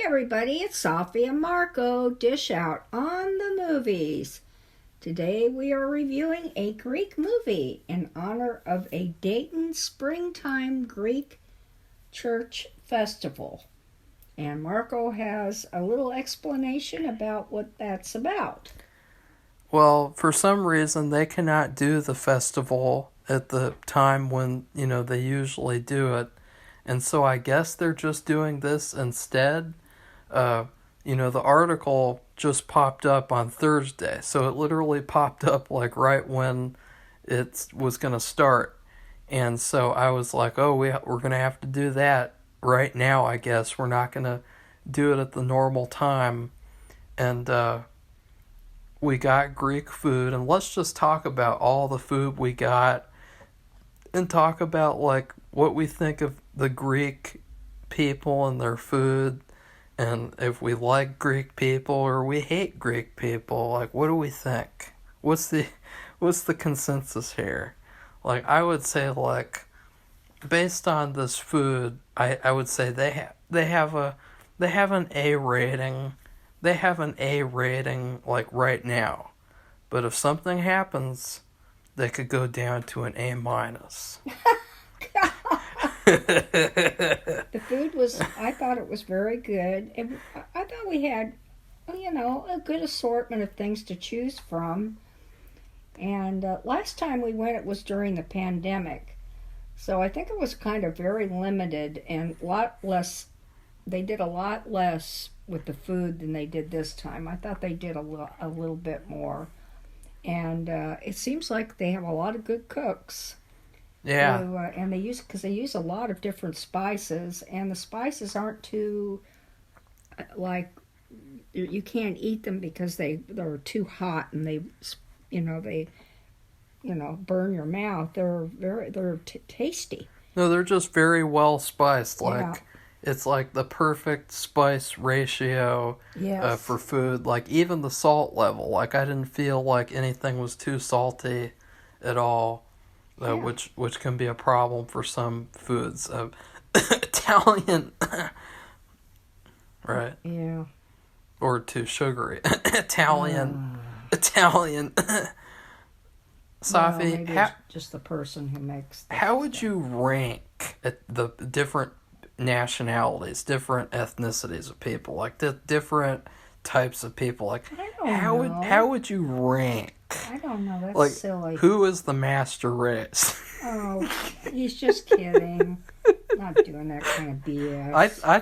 everybody, it's Safi and Marco, Dish Out on the Movies. Today we are reviewing a Greek movie in honor of a Dayton Springtime Greek Church Festival. And Marco has a little explanation about what that's about. Well, for some reason they cannot do the festival at the time when, they usually do it. And so I guess they're just doing this instead. The article just popped up on Thursday. So it literally popped up like right when it was going to start. And so I was like, oh, we're going to have to do that right now, I guess. We're not going to do it at the normal time. And we got Greek food. And let's just talk about all the food we got. And talk about like what we think of the Greek people and their food, and if we like Greek people or we hate Greek people. Like, what do we think? What's the consensus here? Like, I would say, like, based on this food, I would say they have an A rating. They have an A rating like right now, but if something happens, they could go down to an A minus. The food I thought it was very good. I thought we had, a good assortment of things to choose from. And last time we went, it was during the pandemic. So I think it was kind of very limited and a lot less. They did a lot less with the food than they did this time. I thought they did a little bit more. And it seems like they have a lot of good cooks. Yeah. And they use a lot of different spices, and the spices aren't too, like, you can't eat them because they're too hot and they burn your mouth. They're tasty. No, they're just very well spiced. Like, yeah. It's like the perfect spice ratio. Yes. For food. Like, even the salt level. Like, I didn't feel like anything was too salty at all, Yeah. which can be a problem for some foods. Italian, right? Yeah. Or too sugary. Italian. Safi, maybe it's just the person who makes. How would you rank the different nationalities, different ethnicities of people, like the different types of people? Like, how would you rank? I don't know. That's like, silly. Who is the master race? Oh, he's just kidding. Not doing that kind of BS. I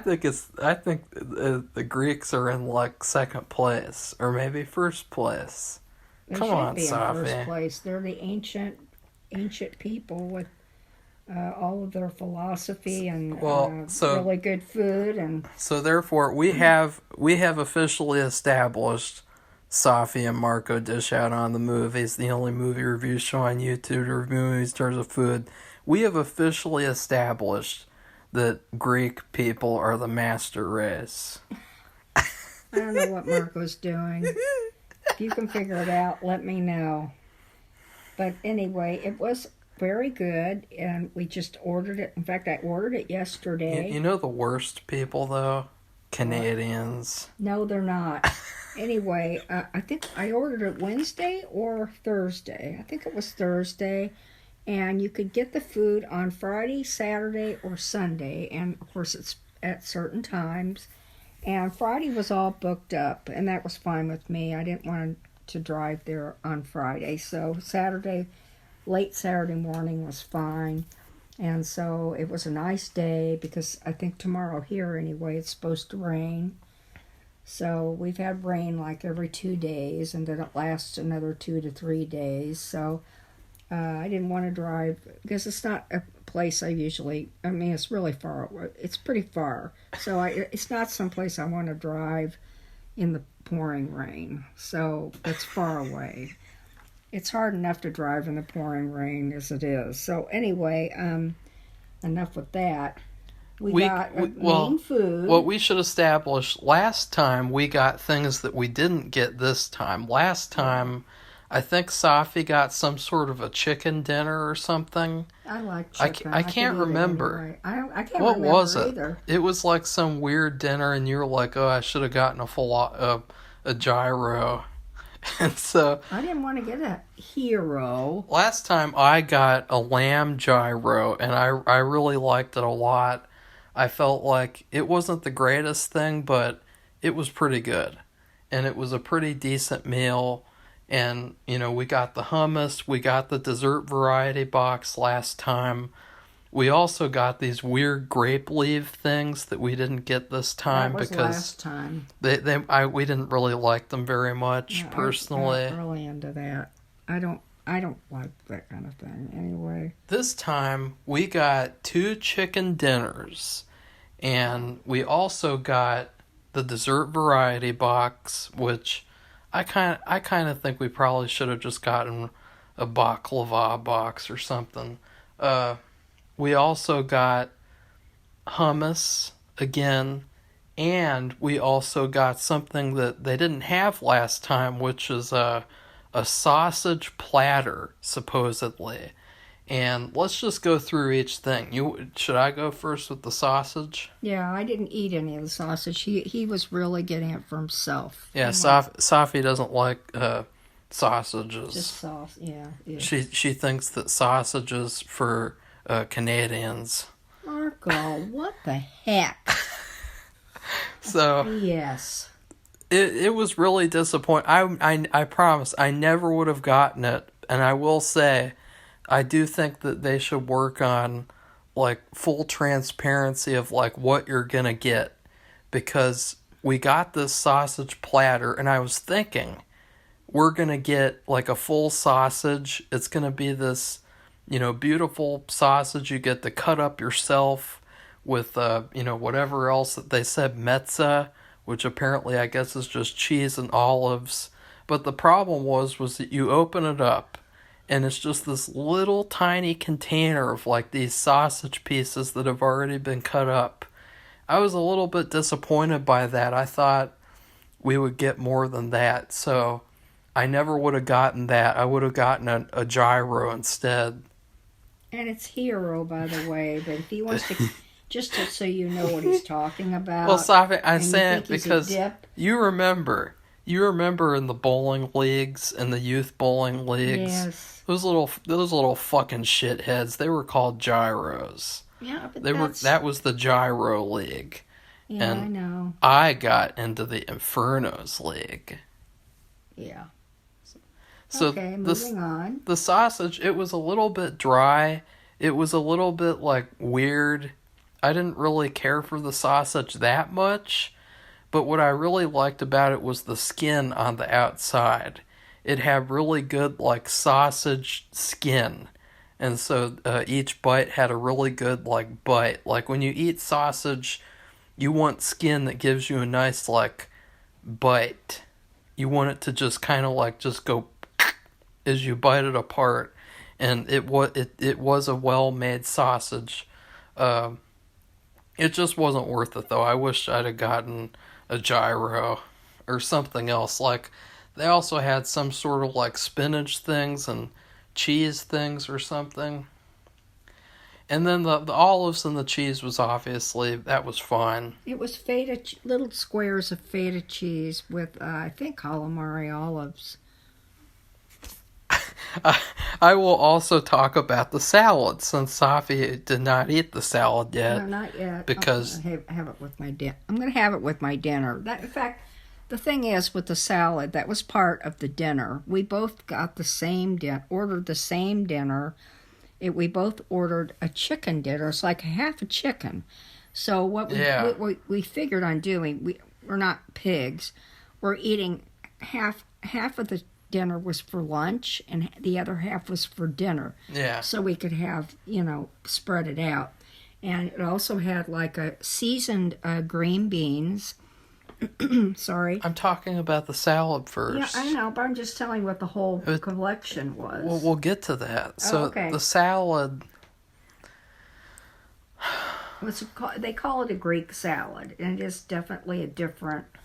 think the Greeks are in like second place or maybe first place. They Come should on, be Safi. in first place. They're the ancient people with all of their philosophy and really good food. And so therefore, we have officially established Safi and Marco Dish Out on the Movies, the only movie review show on YouTube to review movies in terms of food. We have officially established that Greek people are the master race. I don't know what Marco's doing. If you can figure it out, let me know. But anyway, it was very good, and we just ordered it. In fact, I ordered it yesterday. You know the worst people, though? Canadians. No, they're not. Anyway, I think I ordered it Wednesday or Thursday. I think it was Thursday. And you could get the food on Friday, Saturday, or Sunday. And, of course, it's at certain times. And Friday was all booked up, and that was fine with me. I didn't want to drive there on Friday. So late Saturday morning was fine. And so it was a nice day because I think tomorrow here anyway, it's supposed to rain. So we've had rain like every 2 days, and then it lasts another 2 to 3 days. So I didn't want to drive because it's not a place it's really far. It's pretty far. So it's not someplace I want to drive in the pouring rain. So it's far away. It's hard enough to drive in the pouring rain as it is. So anyway, enough with that. We got main food. What we should establish, last time we got things that we didn't get this time. Last time I think Safi got some sort of a chicken dinner or something. I like chicken. I could can't eat it remember. anyway. I can't What was remember it? either. It was like some weird dinner, and you were like, "Oh, I should have gotten a gyro." And so I didn't want to get a hero. last time I got a lamb gyro, and I really liked it a lot. I felt like it wasn't the greatest thing, but it was pretty good. And it was a pretty decent meal. And, we got the hummus, we got the dessert variety box last time. We also got these weird grape leaf things that we didn't get this time That was because last time. we didn't really like them very much personally. I'm not really into that. I don't like that kind of thing anyway. This time we got 2 chicken dinners, and we also got the dessert variety box, which I kind of think we probably should have just gotten a baklava box or something. We also got hummus again, and we also got something that they didn't have last time, which is a sausage platter, supposedly. And let's just go through each thing. Should I go first with the sausage? Yeah, I didn't eat any of the sausage. He was really getting it for himself. Yeah, Safi doesn't like sausages. Just sauce, yeah. She thinks that sausage is for Canadians. Marco, what the heck? So yes. It was really disappointing. I promise I never would have gotten it, and I will say I do think that they should work on like full transparency of like what you're gonna get, because we got this sausage platter and I was thinking we're gonna get like a full sausage. It's gonna be this, beautiful sausage you get to cut up yourself with whatever else that they said, mezza, which apparently I guess is just cheese and olives. But the problem was that you open it up and it's just this little tiny container of like these sausage pieces that have already been cut up. I was a little bit disappointed by that. I thought we would get more than that, so I never would have gotten that. I would have gotten a gyro instead. And it's hero, by the way, but if he wants to, so you know what he's talking about. Well, Safi, I say it because because you remember in the bowling leagues and the youth bowling leagues, yes, those little fucking shitheads. They were called gyros. Yeah, but that was the gyro league. Yeah, and I know. I got into the Infernos league. Yeah. So okay, moving on. The sausage, it was a little bit dry. It was a little bit like weird. I didn't really care for the sausage that much, but what I really liked about it was the skin on the outside. It had really good like sausage skin, and so each bite had a really good like bite. Like when you eat sausage, you want skin that gives you a nice like bite. You want it to just kind of like just go as you bite it apart, and it was a well-made sausage. It just wasn't worth it though. I wish I'd have gotten a gyro or something else. Like they also had some sort of like spinach things and cheese things or something. And then the olives and the cheese was obviously, that was fine. It was feta, little squares of feta cheese with, I think, calamari olives. I will also talk about the salad, since Safi did not eat the salad yet. No, not yet. Because I'm gonna have it with my dinner. I'm going to have it with my dinner. In fact, the thing is with the salad, that was part of the dinner. We both got the same ordered the same dinner. We both ordered a chicken dinner. It's like half a chicken. So what we figured on doing, we're not pigs. We're eating half of the dinner was for lunch and the other half was for dinner. Yeah. So we could have, spread it out. And it also had like a seasoned green beans. Sorry. I'm talking about the salad first. Yeah, I know, but I'm just telling you what the whole collection was. Well, we'll get to that. So okay. The salad... They call it a Greek salad, and it is definitely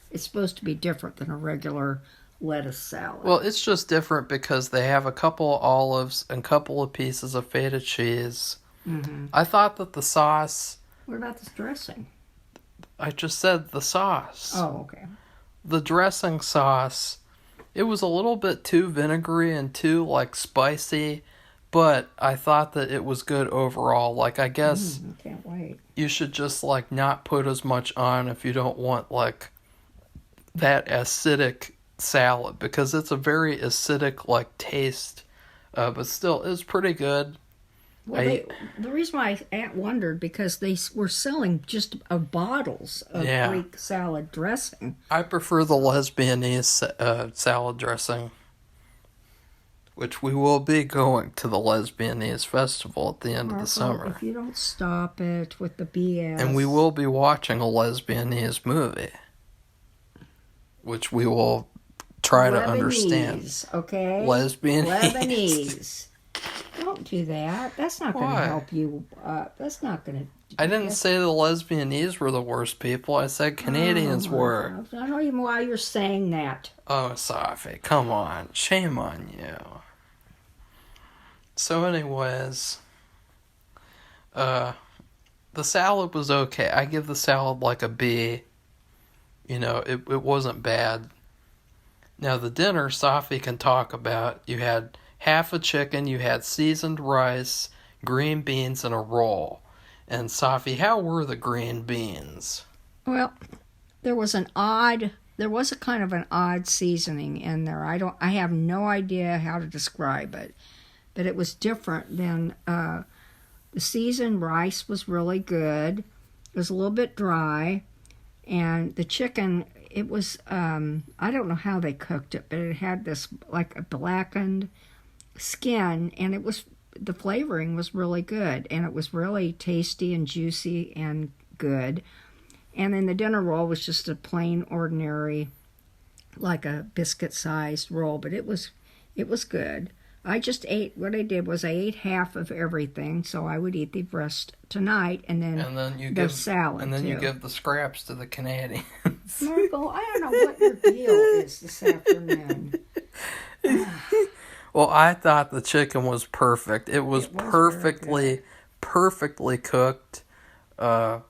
it's supposed to be different than a regular lettuce salad. Well, it's just different because they have a couple of olives and a couple of pieces of feta cheese. Mm-hmm. I thought that the sauce... What about the dressing? I just said the sauce. Oh, okay. The dressing sauce, it was a little bit too vinegary and too, like, spicy, but I thought that it was good overall. Like, I guess I can't wait. you should just, like, not put as much on if you don't want, like, that acidic salad, because it's a very acidic, like, taste, but still, it's pretty good. Well, the reason why I wondered, because they were selling just bottles of Greek salad dressing. I prefer the Lesbianese salad dressing, which we will be going to the Lesbianese festival at the end of the summer. If you don't stop it with the BS. And we will be watching a Lesbianese movie, which we will try to understand. Okay? Lebanese. Don't do that. That's not going to help you. That's not going to... I didn't say the Lesbianese were the worst people. I said Canadians were. I don't know even why you're saying that. Oh, Safi, come on. Shame on you. So anyways, the salad was okay. I give the salad like a B. You know, it wasn't bad. Now the dinner, Safi can talk about. You had half a chicken, you had seasoned rice, green beans, and a roll. And Safi, how were the green beans? Well, there was a kind of an odd seasoning in there. I have no idea how to describe it, but it was different than the seasoned rice was really good. It was a little bit dry, and the chicken, it was I don't know how they cooked it, but it had this like a blackened skin, and the flavoring was really good, and it was really tasty and juicy and good. And then the dinner roll was just a plain ordinary, like a biscuit sized roll, but it was good. I just ate, what I did was I ate half of everything, so I would eat the rest tonight, and then you give salad. And then you give the scraps to the Canadians. Marco, I don't know what your deal is this afternoon. Well, I thought the chicken was perfect. It was perfectly cooked. The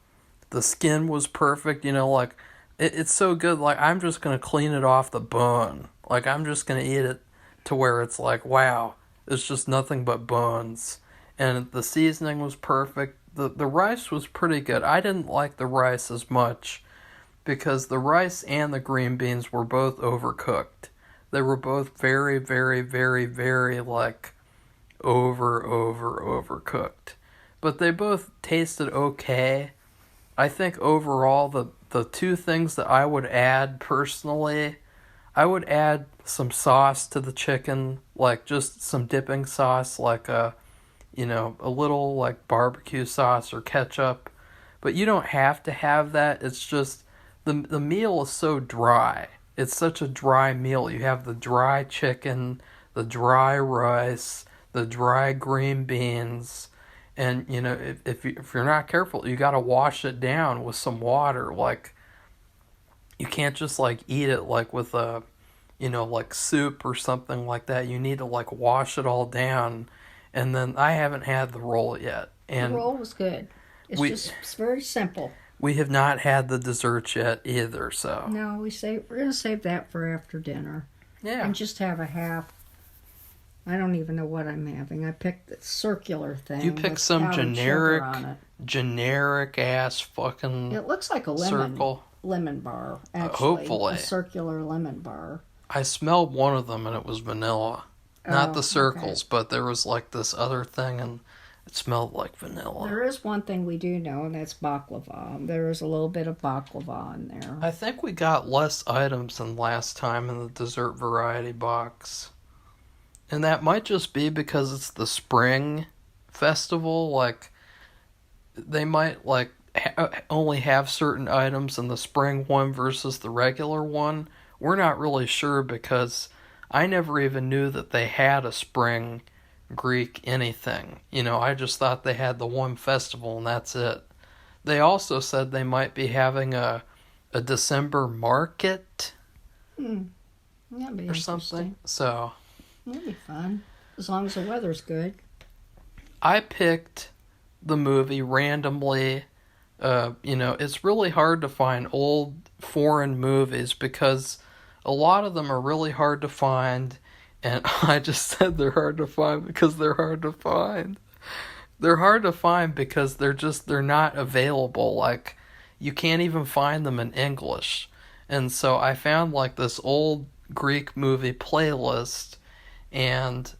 skin was perfect. You know, like, it's so good. Like, I'm just going to clean it off the bone. Like, I'm just going to eat it to where it's like, wow, it's just nothing but bones. And the seasoning was perfect. The rice was pretty good. I didn't like the rice as much because the rice and the green beans were both overcooked. They were both very, very, very, very, like, overcooked. But they both tasted okay. I think overall, the two things that I would add personally, I would add some sauce to the chicken, like just some dipping sauce, like a little, like, barbecue sauce or ketchup. But you don't have to have that. It's just, the meal is so dry. It's such a dry meal. You have the dry chicken, the dry rice, the dry green beans, and you know, if you're not careful, you got to wash it down with some water. Like, you can't just like eat it like with a, like soup or something like that. You need to like wash it all down. And then I haven't had the roll yet. And the roll was good. It's very simple. We have not had the dessert yet either, so. No, we're going to save that for after dinner. Yeah. And just have a half. I don't even know what I'm having. I picked the circular thing. You picked some generic ass fucking. It looks like a lemon bar, actually. Hopefully. A circular lemon bar. I smelled one of them and it was vanilla. Not the circles, okay. But there was like this other thing and it smelled like vanilla. There is one thing we do know, and that's baklava. There is a little bit of baklava in there. I think we got less items than last time in the dessert variety box. And that might just be because it's the spring festival. Like, they might, like, only have certain items in the spring one versus the regular one. We're not really sure because I never even knew that they had a spring Greek anything. I just thought they had the one festival and that's it. They also said they might be having a December market. That'd be or interesting. something. So That'd be fun. As long as the weather's good. I picked the movie randomly. It's really hard to find old foreign movies because a lot of them are really hard to find, and I just said they're hard to find because they're hard to find. They're hard to find because they're not available. Like, you can't even find them in English. And so I found like this old Greek movie playlist, and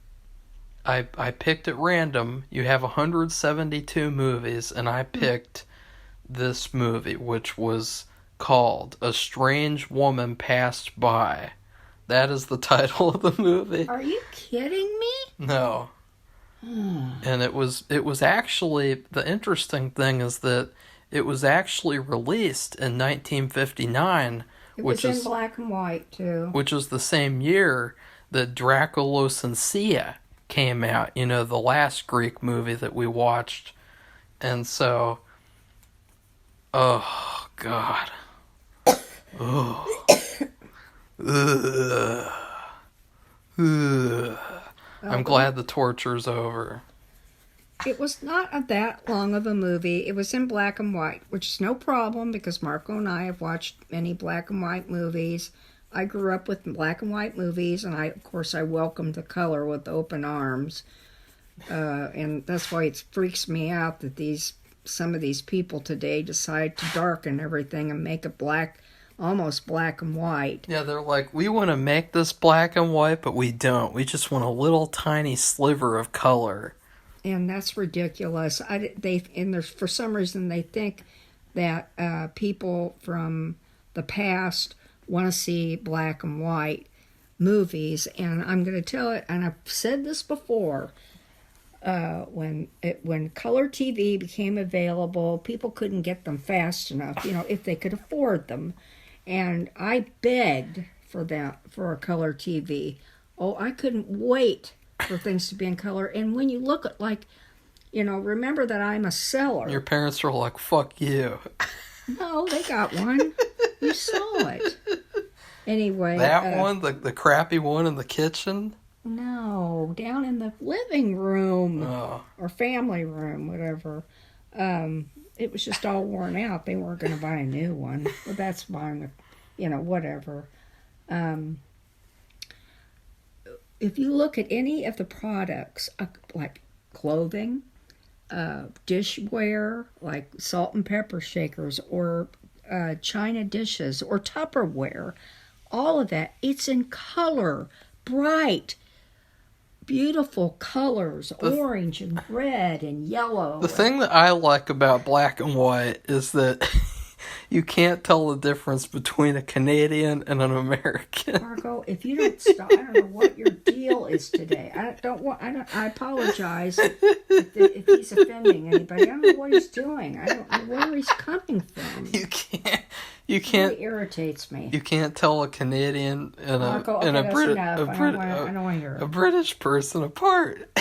I picked at random. You have 172 movies, and I picked this movie, which was called A Strange Woman Passed By. That is the title of the movie. Are you kidding me? No. And it was actually, the interesting thing is that it was actually released in 1959. It was in black and white, too. Which was the same year that Dracula came out, the last Greek movie that we watched. And so, oh, God. Oh. Ugh. Ugh. I'm glad the torture's over. It was not that long of a movie. It was in black and white, which is no problem because Marco and I have watched many black and white movies. I grew up with black and white movies, and of course, I welcomed the color with open arms. And that's why it freaks me out that some of these people today decide to darken everything and make it black, almost black and white. Yeah, they're like, we want to make this black and white, but we don't. We just want a little tiny sliver of color. And that's ridiculous. For some reason, they think that people from the past want to see black and white movies. And I'm going to tell it, and I've said this before, when color TV became available, people couldn't get them fast enough, if they could afford them. And I begged for a color TV. Oh, I couldn't wait for things to be in color. And when you look at, remember that I'm a seller. Your parents were like, fuck you. No, they got one. You saw it. Anyway. That one? The crappy one in the kitchen? No, down in the living room. Oh. Or family room, whatever. It was just all worn out. They weren't going to buy a new one. But that's fine. Whatever. If you look at any of the products, like clothing, dishware, like salt and pepper shakers, or china dishes, or Tupperware, all of that, it's in color, bright, beautiful colors, orange and red and yellow. The thing that I like about black and white is that you can't tell the difference between a Canadian and an American. Marco, if you don't stop, I don't know what your deal is today. I apologize if he's offending anybody. I don't know what he's doing. I don't know where he's coming from. You can't. It irritates me. You can't tell a Canadian and Marco, a I don't want to hear it. A British person apart.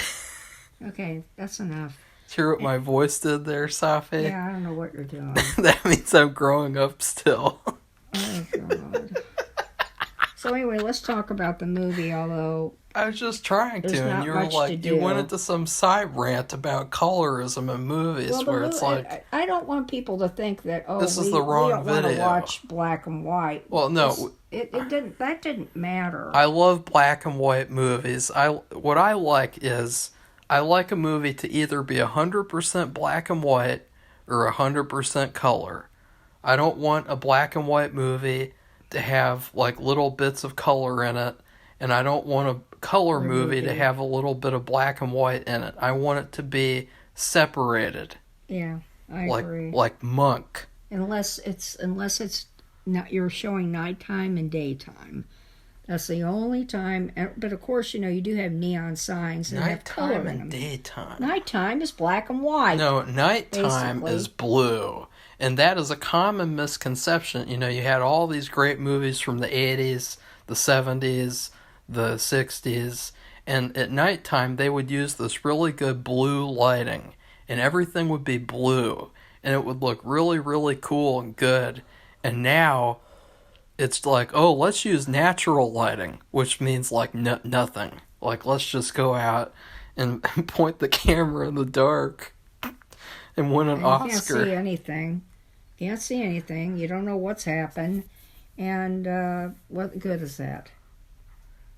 Okay, that's enough. Hear what my voice did there, Safi? Yeah, I don't know what you're doing. That means I'm growing up still. Oh, God. So anyway, let's talk about the movie, although I was just trying to, and you were like, you went into some side rant about colorism in movies, it's like... I don't want people to think that, this is the wrong we don't video. want to watch black and white. Well, no. That didn't matter. I love black and white movies. What I like is... I like a movie to either be 100% black and white or 100% color. I don't want a black and white movie to have like little bits of color in it, and I don't want a color movie to have a little bit of black and white in it. I want it to be separated. Yeah, I agree. Like Monk. Unless it's not, you're showing nighttime and daytime. That's the only time. But of course, you do have neon signs that have color in them. Nighttime and daytime. Nighttime is black and white. No, nighttime is blue. And that is a common misconception. You had all these great movies from the 80s, the 70s, the 60s. And at nighttime, they would use this really good blue lighting. And everything would be blue. And it would look really, really cool and good. And now... it's like, oh, let's use natural lighting, which means like nothing. Like, let's just go out and point the camera in the dark and win an And you can't see Oscar. anything. Can't see anything. You don't know what's happened. And what good is that?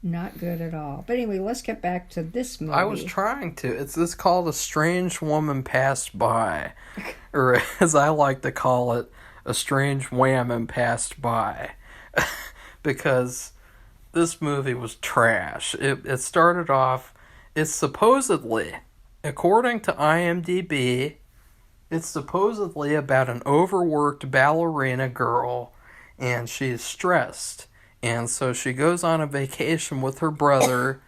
Not good at all. But anyway, let's get back to this movie. I was trying to. It's this called A Strange Woman Passed By. Or as I like to call it, A Strange Whammon Passed By. Because this movie was trash. It started off, it's supposedly, according to IMDb, it's supposedly about an overworked ballerina girl, and she's stressed. And so she goes on a vacation with her brother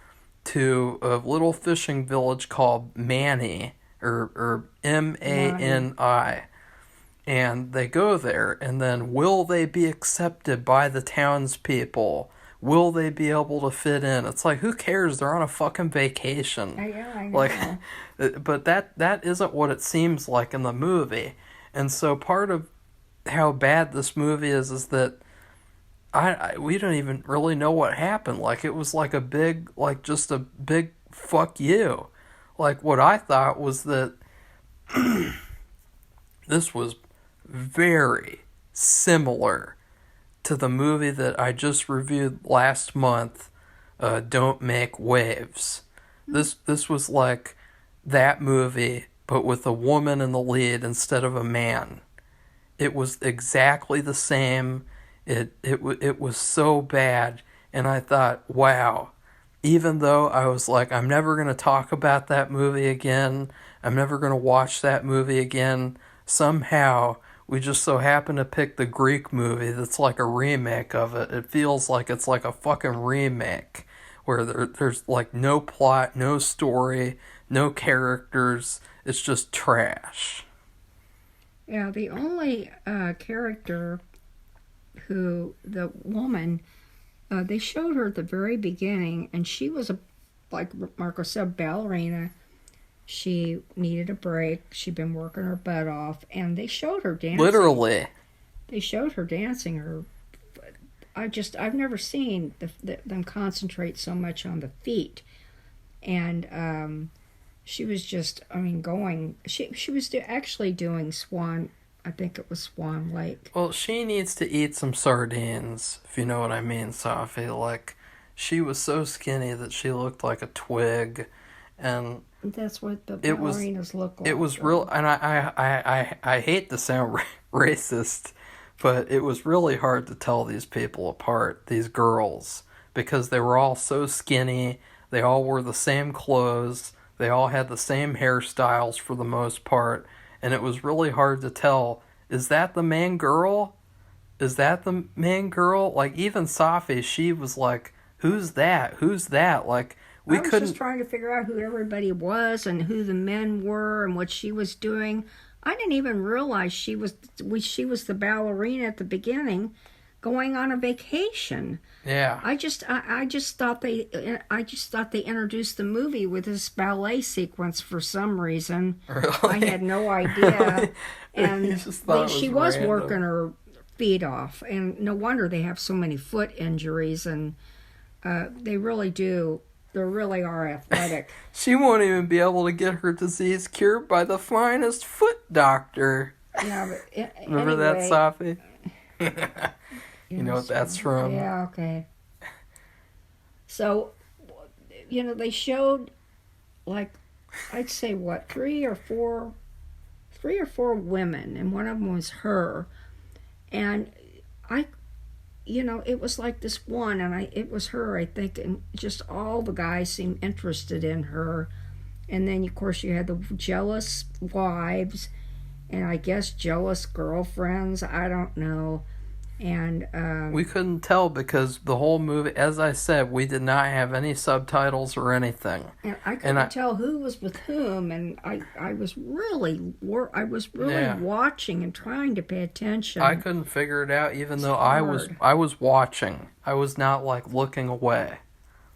to a little fishing village called Mani, or Mani. And they go there, and then will they be accepted by the townspeople? Will they be able to fit in? It's like, who cares? They're on a fucking vacation. Yeah, I know. Like, but that isn't what it seems like in the movie. And so part of how bad this movie is that we don't even really know what happened. Like, it was like just a big fuck you. Like, what I thought was that this was very similar to the movie that I just reviewed last month, Don't Make Waves. This was like that movie, but with a woman in the lead instead of a man. It was exactly the same. It was so bad, and I thought, wow. Even though I was like, I'm never going to talk about that movie again, I'm never going to watch that movie again, somehow we just so happen to pick the Greek movie that's like a remake of it. It feels like it's like a fucking remake where there's like no plot, no story, no characters. It's just trash. Yeah, the only character the woman, they showed her at the very beginning, and she was like Marco said, ballerina. She needed a break. She'd been working her butt off, and they showed her dancing. Literally. They showed her dancing. I've never seen them concentrate so much on the feet. And she was just, going. She was actually doing Swan. I think it was Swan Lake. Well, she needs to eat some sardines, if you know what I mean, Safi. Like, she was so skinny that she looked like a twig, and that's what the ballerinas look like. It was real, and I hate to sound racist, but it was really hard to tell these people apart, these girls, because they were all so skinny, they all wore the same clothes, they all had the same hairstyles for the most part, and it was really hard to tell, is that the main girl? Is that the main girl? Like, even Safi, she was like, who's that? Who's that? Like, I was just trying to figure out who everybody was and who the men were and what she was doing. I didn't even realize she was the ballerina at the beginning, going on a vacation. Yeah. I just thought they introduced the movie with this ballet sequence for some reason. Really? I had no idea. And she was random. working her feet off, and no wonder they have so many foot injuries, and they really do. They really are athletic. She won't even be able to get her disease cured by the finest foot doctor. Yeah, but remember that, Safi? You know what that's from? Yeah, okay. So, they showed, like, I'd say three or four women, and one of them was her, and it was like this one, and it was her, I think, and just all the guys seemed interested in her. And then, of course, you had the jealous wives, and I guess jealous girlfriends, I don't know. And we couldn't tell because the whole movie, as I said, we did not have any subtitles or anything. And I couldn't tell who was with whom, and I was really watching and trying to pay attention. I couldn't figure it out, even though I was watching. I was not like looking away,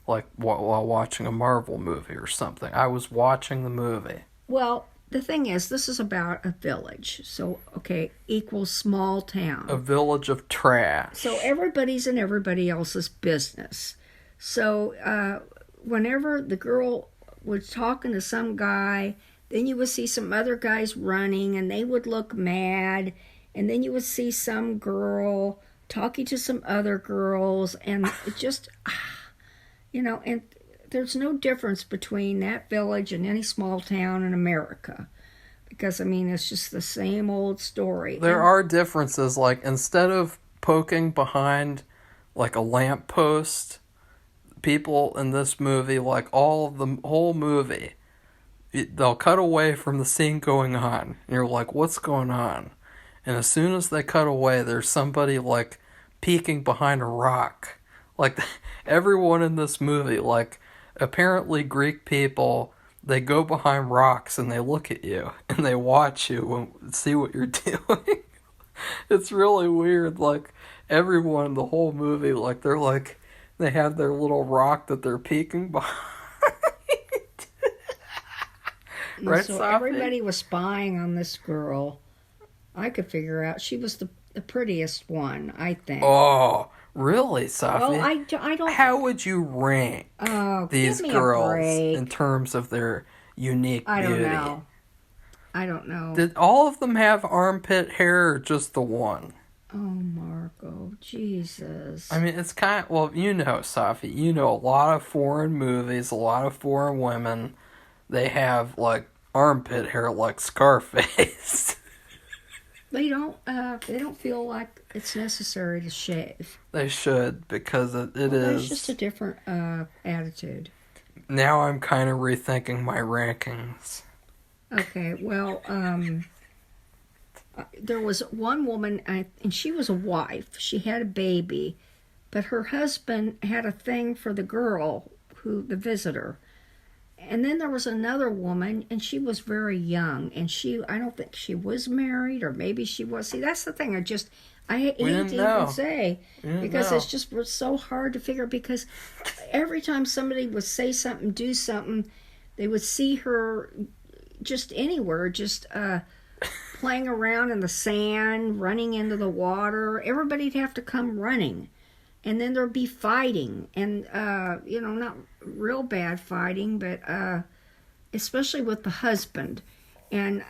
like while watching a Marvel movie or something. I was watching the movie. Well, the thing is, this is about a village. So, okay, equals small town. A village of trash. So everybody's in everybody else's business. So whenever the girl was talking to some guy, then you would see some other guys running and they would look mad. And then you would see some girl talking to some other girls. And it just, and there's no difference between that village and any small town in America. Because, it's just the same old story. There are differences, like, instead of poking behind, like, a lamppost, people in this movie, like, all of the whole movie, they'll cut away from the scene going on. And you're like, what's going on? And as soon as they cut away, there's somebody, like, peeking behind a rock. Like, everyone in this movie, like, apparently Greek people, they go behind rocks and they look at you and they watch you and see what you're doing. It's really weird. Like, everyone in the whole movie, like, they have their little rock that they're peeking behind. Right, so Safi? everybody was spying on this girl. I could figure out she was the prettiest one, I think. Oh, really, Safi? Well, I don't. How would you rank these give me girls a break. in terms of their unique beauty? I don't know. Did all of them have armpit hair or just the one? Oh, Marco, Jesus. It's kind of, well, Safi, a lot of foreign movies, a lot of foreign women, they have, like, armpit hair like Scarface. They don't feel like it's necessary to shave. They should, because it is. There's just a different attitude. Now I'm kind of rethinking my rankings. Okay, well, there was one woman, and she was a wife. She had a baby, but her husband had a thing for the girl, the visitor. And then there was another woman, and she was very young, and I don't think she was married, or maybe she was. See, that's the thing. I hate to even say, because it's just so hard to figure, because every time somebody would say something, do something, they would see her just anywhere, just playing around in the sand, running into the water. Everybody'd have to come running. And then there'd be fighting, and, not real bad fighting, but especially with the husband. And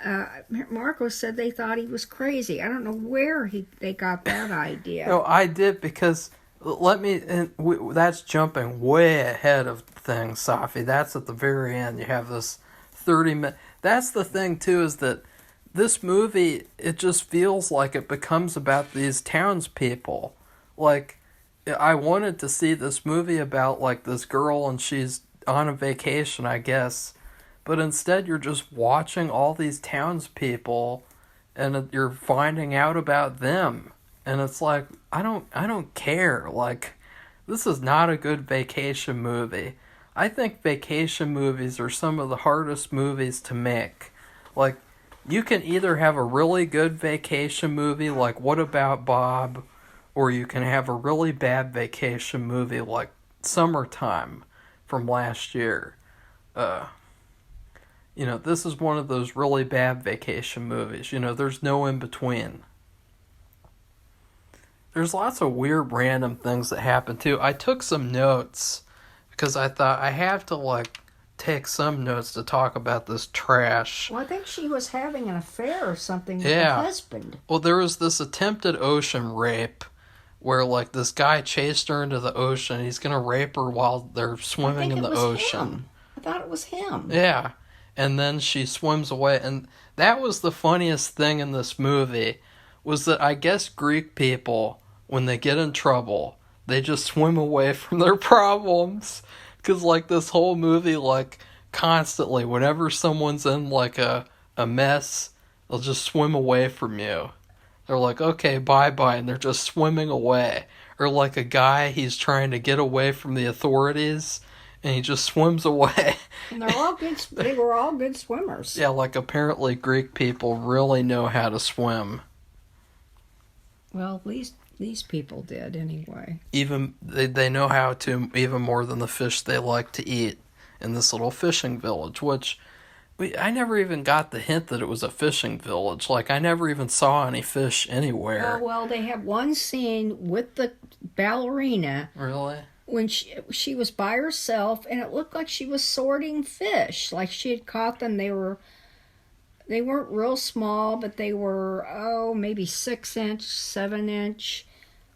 Marco said they thought he was crazy. I don't know where they got that idea. No, I did, because, that's jumping way ahead of things, Safi. That's at the very end. You have this 30-minute... That's the thing, too, is that this movie, it just feels like it becomes about these townspeople. Like... I wanted to see this movie about, like, this girl and she's on a vacation, I guess. But instead you're just watching all these townspeople and you're finding out about them. And it's like, I don't care. Like, this is not a good vacation movie. I think vacation movies are some of the hardest movies to make. Like, you can either have a really good vacation movie like What About Bob, or you can have a really bad vacation movie like Summertime from last year. This is one of those really bad vacation movies. There's no in between. There's lots of weird random things that happen too. I took some notes because I thought I have to, take some notes to talk about this trash. Well, I think she was having an affair or something with her husband. Well, there was this attempted ocean rape where, this guy chased her into the ocean. He's going to rape her while they're swimming in the ocean. Him. I thought it was him. Yeah. And then she swims away. And that was the funniest thing in this movie, was that I guess Greek people, when they get in trouble, they just swim away from their problems. Because, this whole movie, constantly, whenever someone's in, a mess, they'll just swim away from you. They're like, okay, bye-bye, and they're just swimming away. Or like a guy, he's trying to get away from the authorities, and he just swims away. And they were all good swimmers. Yeah, apparently Greek people really know how to swim. Well, at least these people did, anyway. Even, they know how to, even more than the fish they like to eat in this little fishing village, which... I never even got the hint that it was a fishing village. Like, I never even saw any fish Oh, anywhere. well, they have one scene with the ballerina Really? when she was by herself, and it looked like she was sorting fish. Like she had caught them. They weren't real small, but they were, oh, maybe 6 inch, 7 inch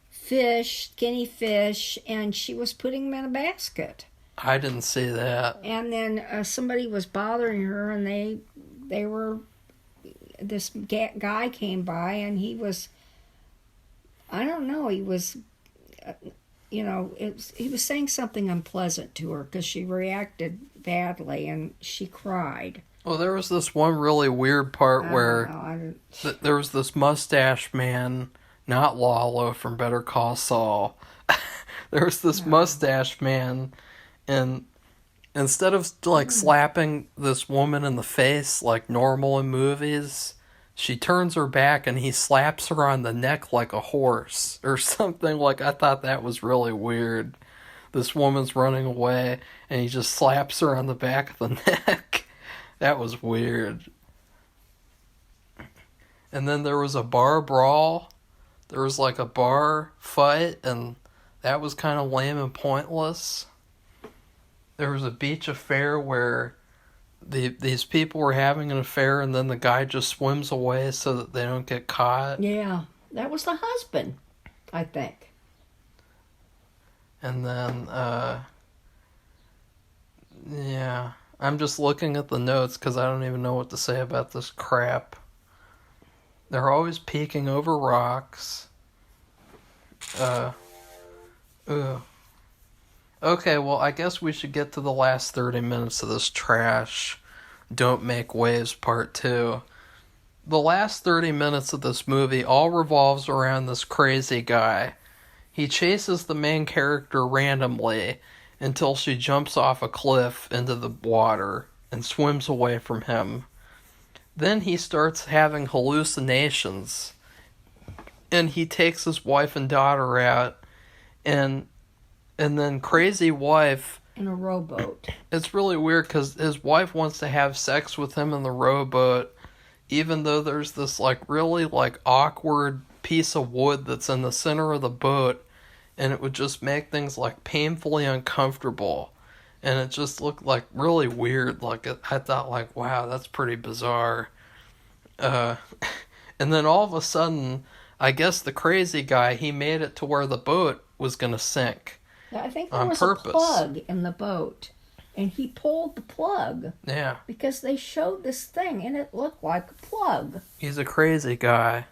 fish, skinny fish, and she was putting them in a basket. I didn't see that. And then somebody was bothering her, and they were, this guy came by, and he was, I don't know, he was, he was saying something unpleasant to her because she reacted badly and she cried. Well, there was this one really weird part where there was this mustache man, not Lalo from Better Call Saul. There was this mustache man, and instead of like slapping this woman in the face like normal in movies, she turns her back and he slaps her on the neck like a horse or something. Like, I thought that was really weird. This woman's running away and he just slaps her on the back of the neck. That was weird. And then there was a bar brawl. There was like a bar fight, and that was kind of lame and pointless. There was a beach affair where these people were having an affair, and then the guy just swims away so that they don't get caught. Yeah, that was the husband, I think. And then, yeah, I'm just looking at the notes because I don't even know what to say about this crap. They're always peeking over rocks. Ugh. Okay, well, I guess we should get to the last 30 minutes of this trash. Don't Make Waves Part 2. The last 30 minutes of this movie all revolves around this crazy guy. He chases the main character randomly until she jumps off a cliff into the water and swims away from him. Then he starts having hallucinations, and he takes his wife and daughter out, and then crazy wife... In a rowboat. It's really weird because his wife wants to have sex with him in the rowboat, even though there's this like really like awkward piece of wood that's in the center of the boat, and it would just make things like painfully uncomfortable, and it just looked like really weird. Like I thought, like, wow, that's pretty bizarre. And then all of a sudden, I guess the crazy guy, he made it to where the boat was gonna sink. I think there was a plug in the boat, and he pulled the plug. Yeah. Because they showed this thing, and it looked like a plug. He's a crazy guy.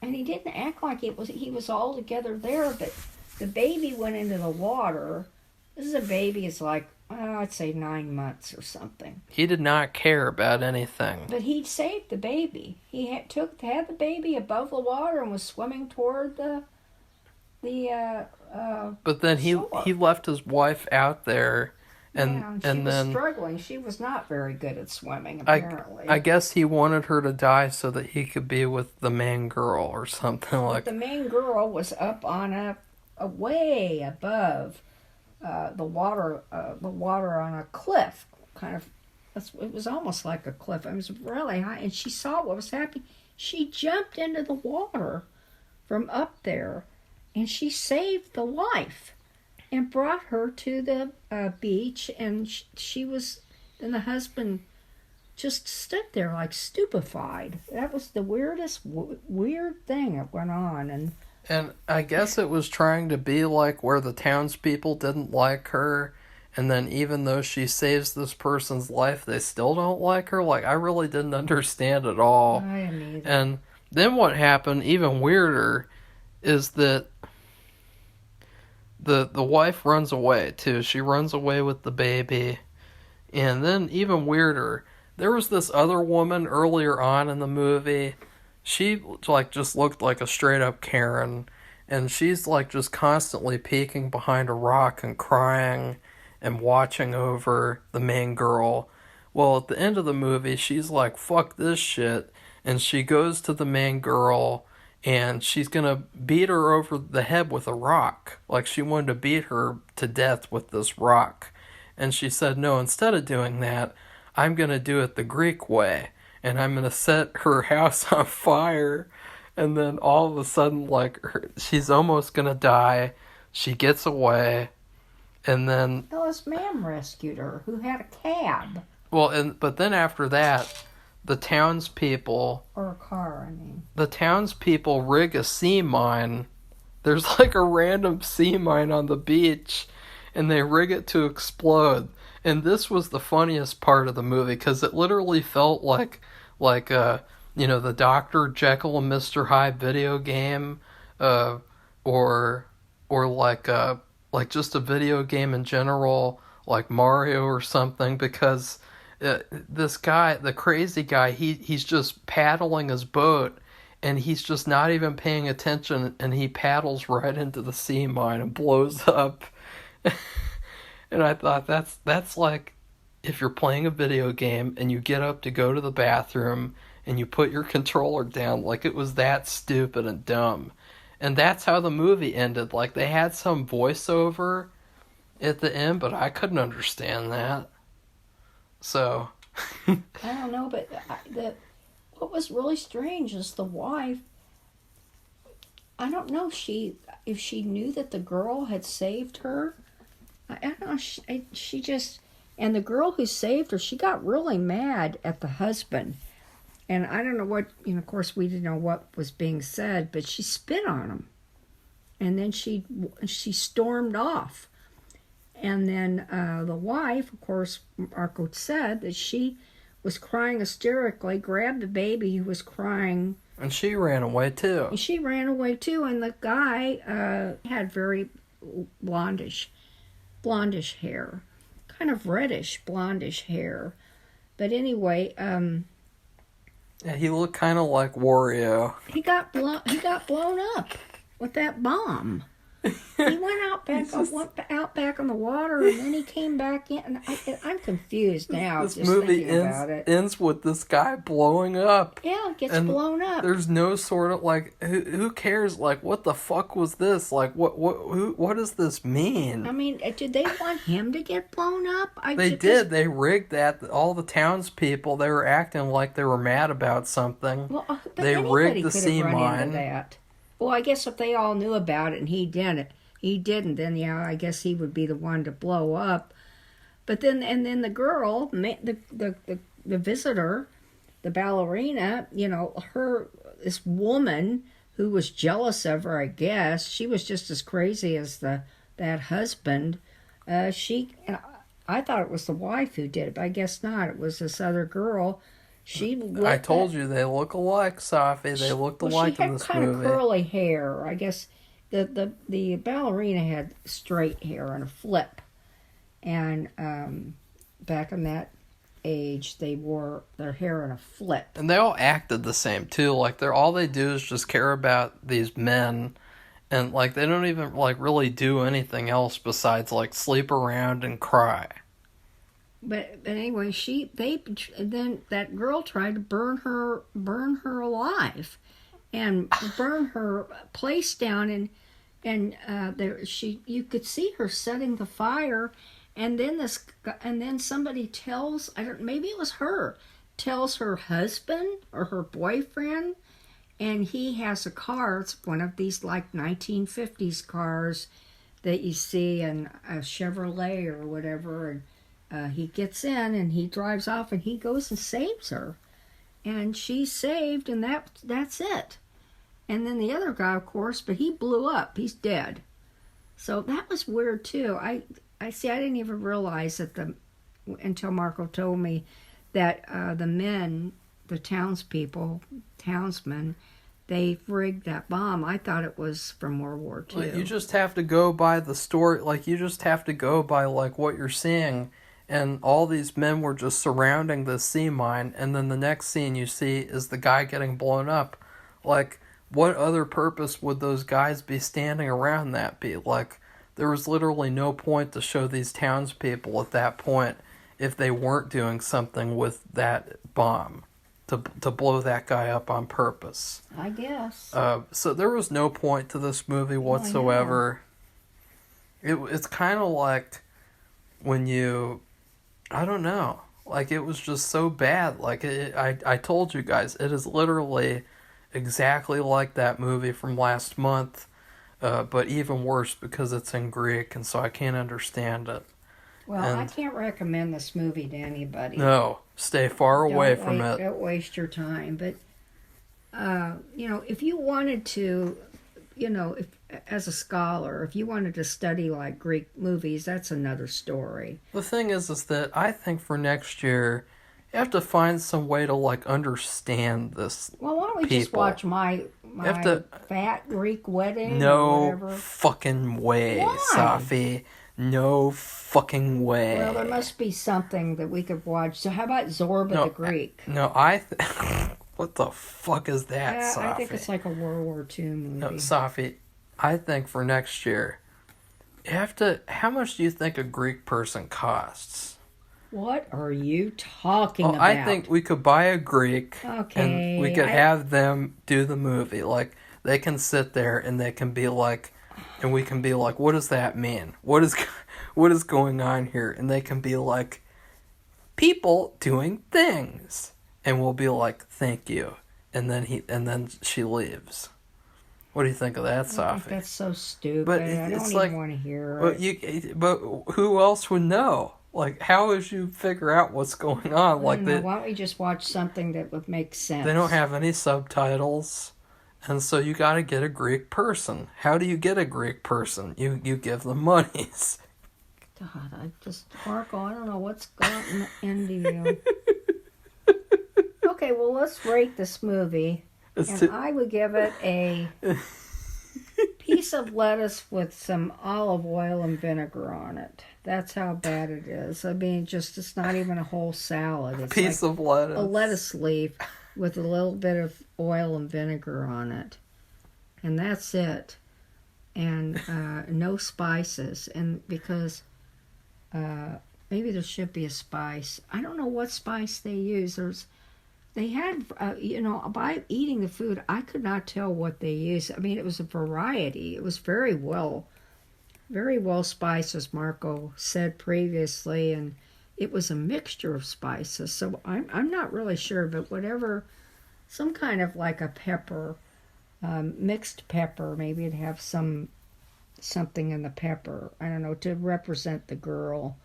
And he didn't act like he was all together there, but the baby went into the water. This is a baby, it's like, I'd say 9 months or something. He did not care about anything. But he saved the baby. He had the baby above the water and was swimming toward the but then he left his wife out there, and she was then struggling. She was not very good at swimming, apparently. I guess he wanted her to die so that he could be with the main girl or something like. But the main girl was up on a way above the water on a cliff, kind of. It was almost like a cliff. It was really high, and she saw what was happening. She jumped into the water from up there, and she saved the wife and brought her to the beach, and and the husband just stood there like stupefied. That was the weirdest weird thing that went on. And I guess it was trying to be like where the townspeople didn't like her, and then even though she saves this person's life, they still don't like her. Like, I really didn't understand at all. I didn't either. And then what happened, even weirder, is that the wife runs away too. She runs away with the baby. And then even weirder, there was this other woman earlier on in the movie. She like just looked like a straight up Karen, and she's like just constantly peeking behind a rock and crying and watching over the main girl. Well, at the end of the movie, she's like, fuck this shit, and she goes to the main girl, and she's gonna beat her over the head with a rock. Like, she wanted to beat her to death with this rock. And she said, no, instead of doing that, I'm going to do it the Greek way, and I'm going to set her house on fire. And then all of a sudden, like, she's almost going to die. She gets away, and then... Well, this man rescued her who had a cab. Well, but then after that, the townspeople... Or a car, I mean. The townspeople rig a sea mine. There's like a random sea mine on the beach, and they rig it to explode. And this was the funniest part of the movie, because it literally felt like the Dr. Jekyll and Mr. Hyde video game, or like just a video game in general, like Mario or something, because this guy, the crazy guy, he's just paddling his boat, and he's just not even paying attention, and he paddles right into the sea mine and blows up. And I thought that's like if you're playing a video game and you get up to go to the bathroom and you put your controller down, like it was that stupid and dumb. And that's how the movie ended. Like they had some voiceover at the end, but I couldn't understand that. So I don't know, but what was really strange is the wife. I don't know if she knew that the girl had saved her. I don't know. She just, and the girl who saved her, she got really mad at the husband. And I don't know what, of course we didn't know what was being said, but she spit on him. And then she stormed off. And then the wife, of course, Marco said that she was crying hysterically, grabbed the baby who was crying. And she ran away too. And she ran away too. And the guy had very blondish hair, kind of reddish blondish hair. But anyway, yeah, he looked kind of like Wario. He got blown up with that bomb. He went out back on the water, and then he came back in. And I'm confused now. This just movie thinking about it. ends with this guy blowing up. Yeah, gets blown up. There's no sort of like who cares? Like what the fuck was this? Like what does this mean? I mean, did they want him to get blown up? They did. They rigged that. All the townspeople, they were acting like they were mad about something. Well, but they rigged the sea mine. That. Well, I guess if they all knew about it and he didn't, then yeah, I guess he would be the one to blow up. But then the girl, the visitor, the ballerina, this woman who was jealous of her, I guess, she was just as crazy as that husband. I thought it was the wife who did it, but I guess not. It was this other girl. I told you they look alike, Safi. They looked alike in this movie. She had kind of curly hair. I guess the ballerina had straight hair and a flip. And back in that age, they wore their hair in a flip. And they all acted the same too. Like all they do is just care about these men, and like they don't even like really do anything else besides like sleep around and cry. But anyway, then that girl tried to burn her alive, and burn her place down, and you could see her setting the fire, and then somebody maybe it was her, tells her husband or her boyfriend, and he has a car. It's one of these like 1950s cars that you see in a Chevrolet or whatever, and he gets in and he drives off and he goes and saves her, and she's saved, and that's it. And then the other guy, of course, but he blew up. He's dead. So that was weird too. I didn't even realize until Marco told me that the men, the townsmen, they rigged that bomb. I thought it was from World War II. You just have to go by the story. Like you just have to go by like what you're seeing. And all these men were just surrounding the sea mine, and then the next scene you see is the guy getting blown up. Like, what other purpose would those guys be standing around that be? Like, there was literally no point to show these townspeople at that point if they weren't doing something with that bomb to blow that guy up on purpose. I guess. So there was no point to this movie whatsoever. It's kind of like when you... I don't know. Like, it was just so bad. Like, I told you guys, it is literally exactly like that movie from last month, but even worse because it's in Greek, and so I can't understand it. Well, I And can't recommend this movie to anybody. no, stay far away from it. Don't waste your time. But if you wanted to, if as a scholar, if you wanted to study like Greek movies, that's another story. The thing is that I think for next year, you have to find some way to like understand this. Well, why don't we just watch my Fat Greek Wedding? No or whatever? fucking way, Why? Safi. No fucking way. Well, there must be something that we could watch. So how about Zorba the Greek? No, what the fuck is that, Safi? I think it's like a World War II movie. No, Safi, I think for next year, you have to... How much do you think a Greek person costs? What are you talking about? I think we could buy a Greek, okay, and we could have them do the movie. Like, they can sit there and they can be like... And we can be like, what does that mean? What is going on here? And they can be like, people doing things. And we'll be like, thank you. And then she leaves. What do you think of that, Safi? I think that's so stupid. But I don't even want to hear it. But who else would know? Like, how would you figure out what's going on? Why don't we just watch something that would make sense? They don't have any subtitles. And so you got to get a Greek person. How do you get a Greek person? You give them monies. God, Marco, I don't know what's gotten into you. Okay, well, let's rate this movie. I would give it a piece of lettuce with some olive oil and vinegar on it. That's how bad it is. I mean, it's not even a whole salad. It's piece of lettuce. A lettuce leaf with a little bit of oil and vinegar on it. And that's it. And no spices. And because maybe there should be a spice. I don't know what spice they use. They had, by eating the food, I could not tell what they used. I mean, it was a variety. It was very well spiced, as Marco said previously, and it was a mixture of spices. So I'm not really sure, but whatever, some kind of like a pepper, mixed pepper. Maybe it'd have something in the pepper. I don't know, to represent the girl,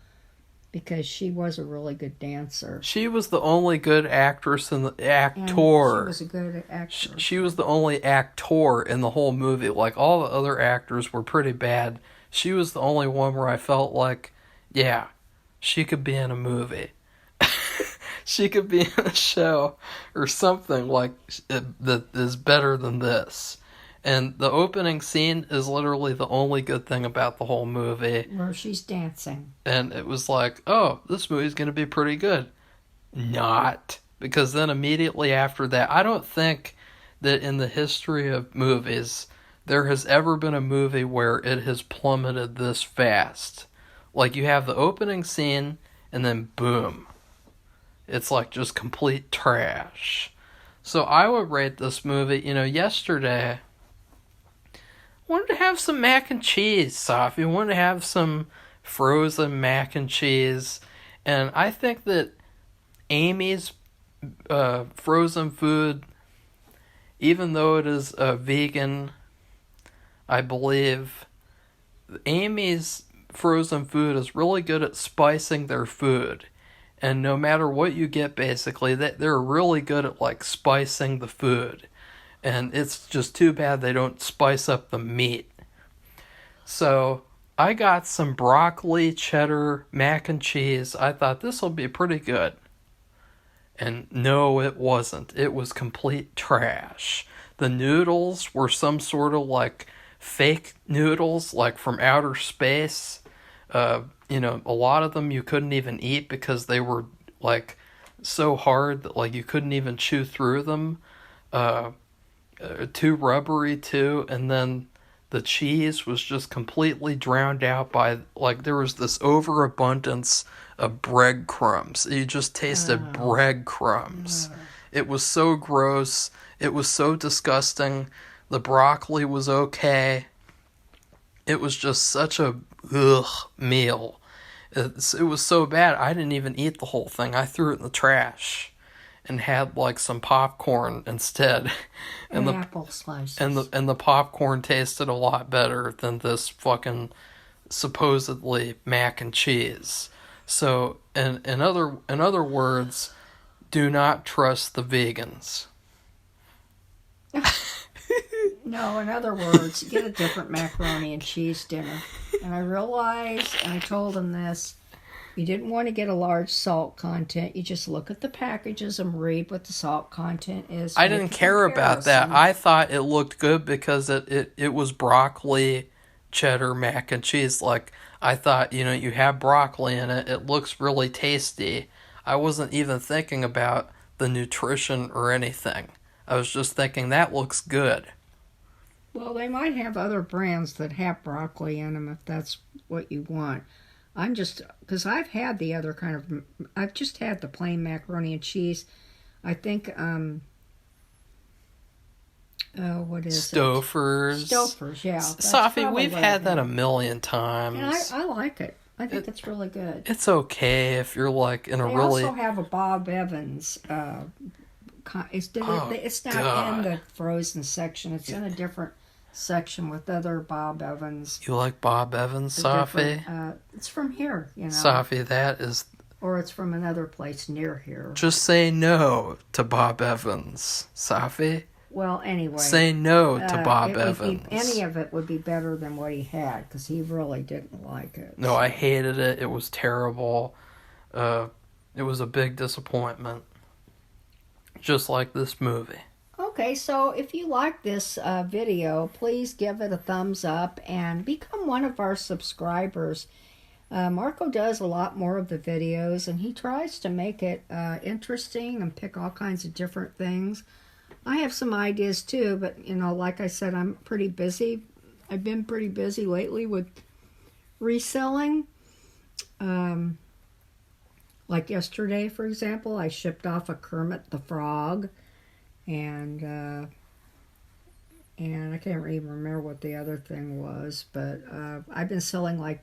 because she was a really good dancer. She was the only good actress in the actor. And she was a good actress. She was the only actor in the whole movie. Like, all the other actors were pretty bad. She was the only one where I felt like, yeah, she could be in a movie. She could be in a show or something like that is better than this. And the opening scene is literally the only good thing about the whole movie. Where she's dancing. And it was like, oh, this movie's going to be pretty good. Not. Because then immediately after that, I don't think that in the history of movies, there has ever been a movie where it has plummeted this fast. Like, you have the opening scene, and then boom. It's like just complete trash. So I would rate this movie, yesterday... wanted to have some mac and cheese, Safi. Wanted to have some frozen mac and cheese. And I think that Amy's frozen food, even though it is vegan, I believe, Amy's frozen food is really good at spicing their food. And no matter what you get, basically, they're really good at, like, spicing the food. And it's just too bad they don't spice up the meat. So I got some broccoli, cheddar, mac and cheese. I thought this will be pretty good. And no, it wasn't. It was complete trash. The noodles were some sort of like fake noodles, like from outer space. A lot of them you couldn't even eat because they were like so hard that like you couldn't even chew through them. Too rubbery too, and then the cheese was just completely drowned out by, like, there was this overabundance of breadcrumbs. You just tasted breadcrumbs. It was so gross. It was so disgusting. The broccoli was okay. It was just such a meal. It was so bad, I didn't even eat the whole thing. I threw it in the trash and had like some popcorn instead. And apple slices. And the popcorn tasted a lot better than this fucking supposedly mac and cheese. So, in other words, do not trust the vegans. No, in other words, get a different macaroni and cheese dinner. And I realized, and I told him this, you didn't want to get a large salt content. You just look at the packages and read what the salt content is. I didn't care about that. I thought it looked good because it was broccoli, cheddar, mac and cheese. Like, I thought, you have broccoli in it. It looks really tasty. I wasn't even thinking about the nutrition or anything. I was just thinking, that looks good. Well, they might have other brands that have broccoli in them if that's what you want. I'm just, because I've had the other kind of, I've just had the plain macaroni and cheese. I think, what is Stouffer's. it? Stouffer's, yeah. Safi, we've had that a million times. And I like it. I think it's really good. It's okay if you're like in a they really... They also have a Bob Evans, it's not in the frozen section. It's in a different section with other Bob Evans. You like Bob Evans, Safi? It's from here, Safi, that is... Or it's from another place near here. Just say no to Bob Evans, Safi. Well, anyway. Say no to Bob Evans. Any of it would be better than what he had, because he really didn't like it. No, I hated it. It was terrible. It was a big disappointment. Just like this movie. Okay, so if you like this video, please give it a thumbs up and become one of our subscribers. Marco does a lot more of the videos, and he tries to make it interesting and pick all kinds of different things. I have some ideas too, but like I said, I'm pretty busy. I've been pretty busy lately with reselling. Like yesterday, for example, I shipped off a Kermit the Frog, and I can't even remember what the other thing was, but I've been selling like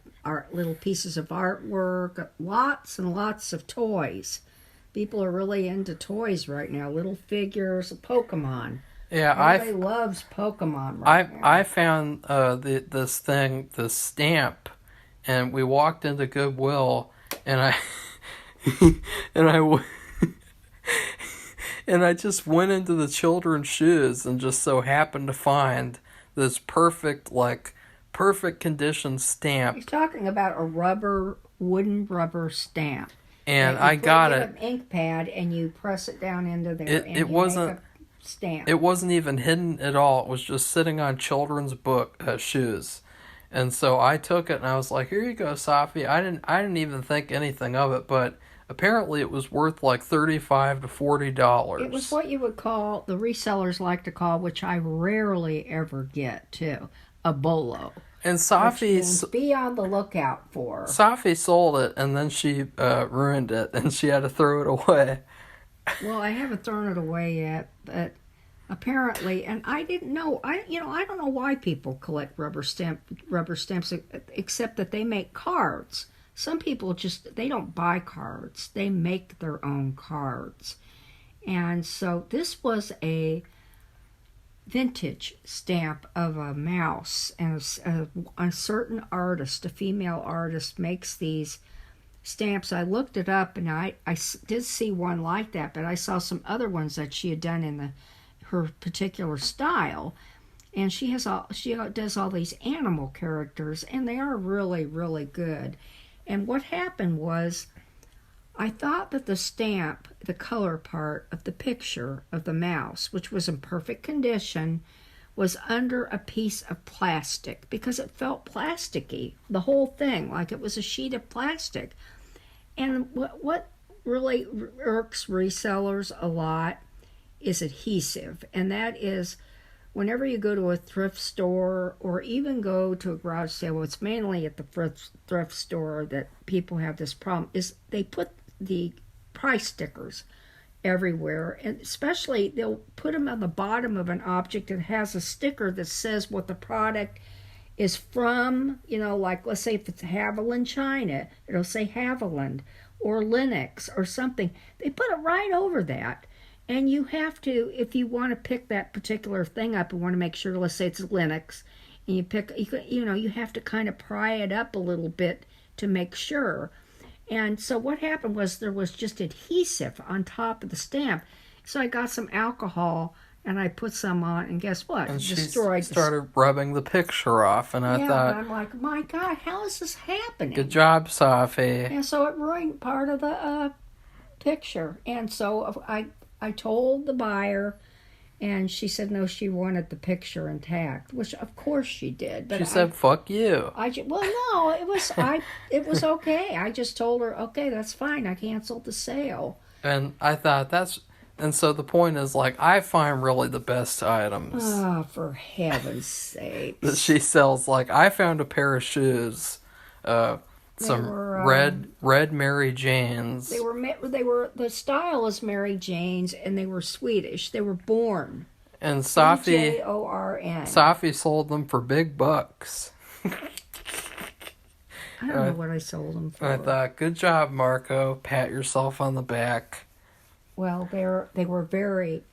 little pieces of artwork, lots and lots of toys. People are really into toys right now, little figures, Pokemon. Yeah, everybody loves Pokemon right now. I found this stamp, and we walked into Goodwill, and I and I just went into the children's shoes and just so happened to find this perfect condition stamp. He's talking about a wooden rubber stamp. And I got it. An ink pad, and you press it down into there. It wasn't make a stamp. It wasn't even hidden at all. It was just sitting on children's shoes. And so I took it and I was like, "Here you go, Safi." I didn't even think anything of it, but apparently it was worth like $35 to $40. It was what you would call, the resellers like to call, which I rarely ever get too, a bolo. And Safi, be on the lookout for. Safi sold it, and then she ruined it, and she had to throw it away. Well, I haven't thrown it away yet, but apparently, and I didn't know. I don't know why people collect rubber stamps, except that they make cards. Some people they don't buy cards; they make their own cards. And so this was a vintage stamp of a mouse, and a certain artist, a female artist, makes these stamps. I looked it up, and I did see one like that, but I saw some other ones that she had done in her particular style, and she does all these animal characters, and they are really, really good. And what happened was, I thought that the stamp, the color part of the picture of the mouse, which was in perfect condition, was under a piece of plastic, because it felt plasticky, the whole thing, like it was a sheet of plastic. And what really irks resellers a lot is adhesive, and that is, whenever you go to a thrift store or even go to a garage sale, well, it's mainly at the thrift store that people have this problem, is they put the price stickers everywhere, and especially they'll put them on the bottom of an object that has a sticker that says what the product is from, like let's say if it's Haviland, China, it'll say Haviland or Linux or something. They put it right over that. And you have to, if you want to pick that particular thing up and want to make sure, let's say it's Linux, and you have to kind of pry it up a little bit to make sure. And so what happened was there was just adhesive on top of the stamp. So I got some alcohol and I put some on, and guess what? And she Destroyed. started rubbing the picture off, and I thought, and I'm like, my God, how is this happening? good job, Safi. And so it ruined part of the picture. And so I told the buyer, and she said no, she wanted the picture intact, which of course she did. But She said, "Fuck you." Well, no, it was okay. I just told her, okay, that's fine. I canceled the sale. And I thought and so the point is, like, I find really the best items. Oh, for heaven's sake! That she sells. Like, I found a pair of shoes, some red Mary Janes. They were the style is Mary Jane's, and they were Swedish. They were Born. And Safi Born. Safi sold them for big bucks. I don't know what I sold them for. I thought, good job, Marco. Pat yourself on the back. Well, they were very.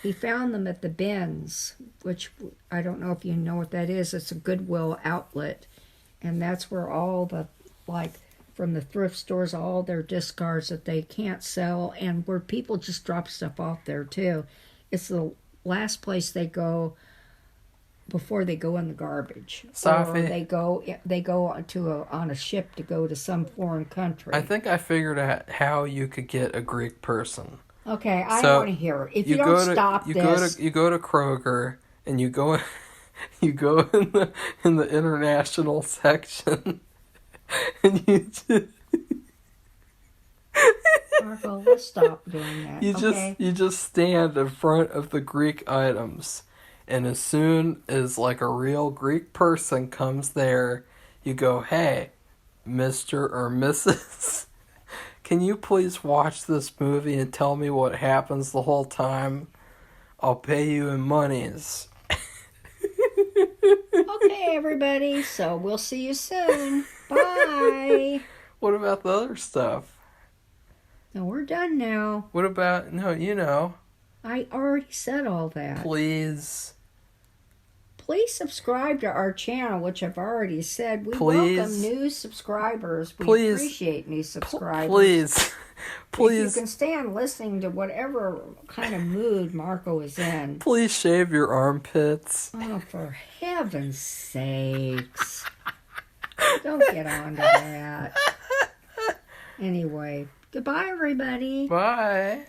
He found them at the bins, which I don't know if you know what that is. It's a Goodwill outlet, and that's where all the from the thrift stores, all their discards that they can't sell, and where people just drop stuff off there too. It's the last place they go before they go in the garbage. Safi, or they go on a ship to go to some foreign country. I think I figured out how you could get a Greek person. Okay, I want to hear it. If you don't stop this, you go to Kroger and you go in the international section, and you just. Marco, let's stop doing that. You just stand in front of the Greek items. And as soon as like a real Greek person comes there, you go, "Hey, Mr. or Mrs., can you please watch this movie and tell me what happens the whole time? I'll pay you in monies." Okay, everybody. So we'll see you soon. Bye. What about the other stuff? No, we're done now. What about, I already said all that. Please subscribe to our channel, which I've already said. We welcome new subscribers. We appreciate new subscribers. Please. If you can stand listening to whatever kind of mood Marco is in. Please shave your armpits. Oh, for heaven's sakes. Don't get on to that. Anyway, goodbye, everybody. Bye.